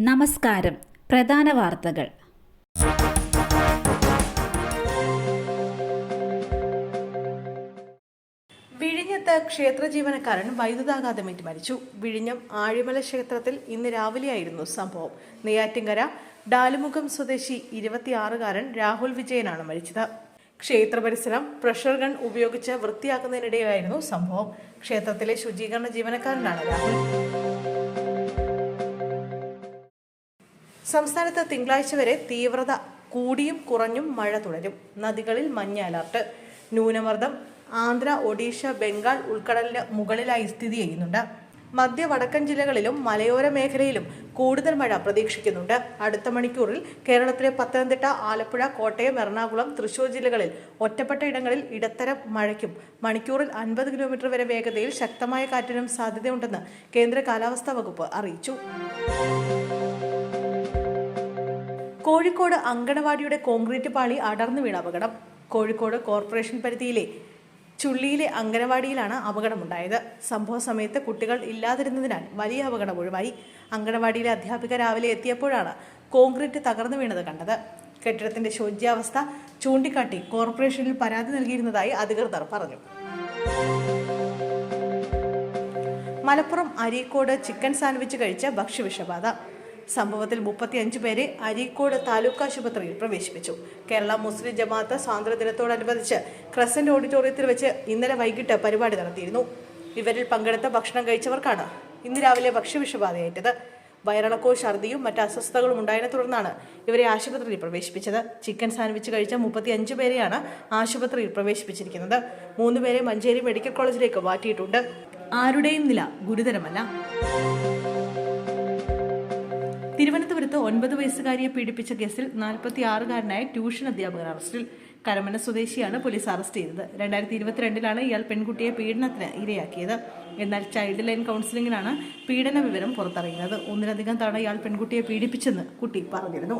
നമസ്കാരം. പ്രധാന വാർത്തകൾ. വിഴിഞ്ഞത്ത് ക്ഷേത്ര ജീവനക്കാരൻ വൈദ്യുതാഘാതമേറ്റ് മരിച്ചു. വിഴിഞ്ഞം ആഴിമല ക്ഷേത്രത്തിൽ ഇന്ന് രാവിലെയായിരുന്നു സംഭവം. നെയ്യാറ്റിൻകര ഡാലുമുഖം സ്വദേശി 26-കാരൻ രാഹുൽ വിജയനാണ് മരിച്ചത്. ക്ഷേത്ര പരിസരം പ്രഷർ ഗൺ ഉപയോഗിച്ച് വൃത്തിയാക്കുന്നതിനിടെയായിരുന്നു സംഭവം. ക്ഷേത്രത്തിലെ ശുചീകരണ ജീവനക്കാരനാണ് രാഹുൽ. സംസ്ഥാനത്ത് തിങ്കളാഴ്ച വരെ തീവ്രത കൂടിയും കുറഞ്ഞും മഴ തുടരും. നദികളിൽ മഞ്ഞ അലർട്ട്. ന്യൂനമർദ്ദം ആന്ധ്ര, ഒഡീഷ, ബംഗാൾ ഉൾക്കടലിന് മുകളിലായി സ്ഥിതി ചെയ്യുന്നുണ്ട്. മധ്യ വടക്കൻ ജില്ലകളിലും മലയോര മേഖലയിലും കൂടുതൽ മഴ പ്രതീക്ഷിക്കുന്നുണ്ട്. അടുത്ത മണിക്കൂറിൽ കേരളത്തിലെ പത്തനംതിട്ട, ആലപ്പുഴ, കോട്ടയം, എറണാകുളം, തൃശൂർ ജില്ലകളിൽ ഒറ്റപ്പെട്ട ഇടങ്ങളിൽ ഇടത്തരം മഴയ്ക്കും മണിക്കൂറിൽ 50 കിലോമീറ്റർ വരെ വേഗതയിൽ ശക്തമായ കാറ്റിനും സാധ്യതയുണ്ടെന്ന് കേന്ദ്ര കാലാവസ്ഥാ വകുപ്പ് അറിയിച്ചു. കോഴിക്കോട് അങ്കണവാടിയുടെ കോൺക്രീറ്റ് പാളി അടർന്നു വീണ അപകടം. കോഴിക്കോട് കോർപ്പറേഷൻ പരിധിയിലെ ചുള്ളിയിലെ അങ്കണവാടിയിലാണ് അപകടമുണ്ടായത്. സംഭവ സമയത്ത് കുട്ടികൾ ഇല്ലാതിരുന്നതിനാൽ വലിയ അപകടം ഒഴിവായി. അങ്കണവാടിയിലെ അധ്യാപിക രാവിലെ എത്തിയപ്പോഴാണ് കോൺക്രീറ്റ് തകർന്നു വീണത് കണ്ടത്. കെട്ടിടത്തിന്റെ ശോച്യാവസ്ഥ ചൂണ്ടിക്കാട്ടി കോർപ്പറേഷനിൽ പരാതി നൽകിയിരുന്നതായി അധികൃതർ പറഞ്ഞു. മലപ്പുറം അരീക്കോട് ചിക്കൻ സാൻഡ്വിച്ച് കഴിച്ച ഭക്ഷ്യവിഷബാധ. സംഭവത്തിൽ 35 പേരെ അരീക്കോട് താലൂക്ക് ആശുപത്രിയിൽ പ്രവേശിപ്പിച്ചു. കേരള മുസ്ലിം ജമാഅത്ത് സ്വാതന്ത്ര്യദിനത്തോടനുബന്ധിച്ച് ക്രസന്റ് ഓഡിറ്റോറിയത്തിൽ വെച്ച് ഇന്നലെ വൈകിട്ട് പരിപാടി നടത്തിയിരുന്നു. ഇവരിൽ പങ്കെടുത്ത ഭക്ഷണം കഴിച്ചവർക്കാണ് ഇന്ന് രാവിലെ ഭക്ഷ്യവിഷബാധയേറ്റത്. വയറിളക്കവും ഛർദിയും മറ്റ് അസ്വസ്ഥതകളും ഉണ്ടായതിനെ തുടർന്നാണ് ഇവരെ ആശുപത്രിയിൽ പ്രവേശിപ്പിച്ചത്. ചിക്കൻ സാൻഡ്വിച്ച് കഴിച്ച 35 പേരെയാണ് ആശുപത്രിയിൽ പ്രവേശിപ്പിച്ചിരിക്കുന്നത്. 3 പേരെ മഞ്ചേരി മെഡിക്കൽ കോളേജിലേക്ക് മാറ്റിയിട്ടുണ്ട്. ആരുടെയും നില ഗുരുതരമല്ല. തിരുവനന്തപുരത്ത് 9 വയസ്സുകാരിയെ പീഡിപ്പിച്ച കേസിൽ 46-കാരനായ ട്യൂഷൻ അധ്യാപകൻ അറസ്റ്റിൽ. കരമന സ്വദേശിയാണ് പോലീസ് അറസ്റ്റ് ചെയ്തത്. 2022-ലാണ് ഇയാൾ പെൺകുട്ടിയെ പീഡനത്തിന് ഇരയാക്കിയത്. എന്നാൽ ചൈൽഡ് ലൈൻ കൗൺസിലിംഗിലാണ് പീഡന വിവരം പുറത്തറിയുന്നത്. 1-ലധികം തവണ ഇയാൾ പെൺകുട്ടിയെ പീഡിപ്പിച്ചെന്ന് കുട്ടി പറഞ്ഞിരുന്നു.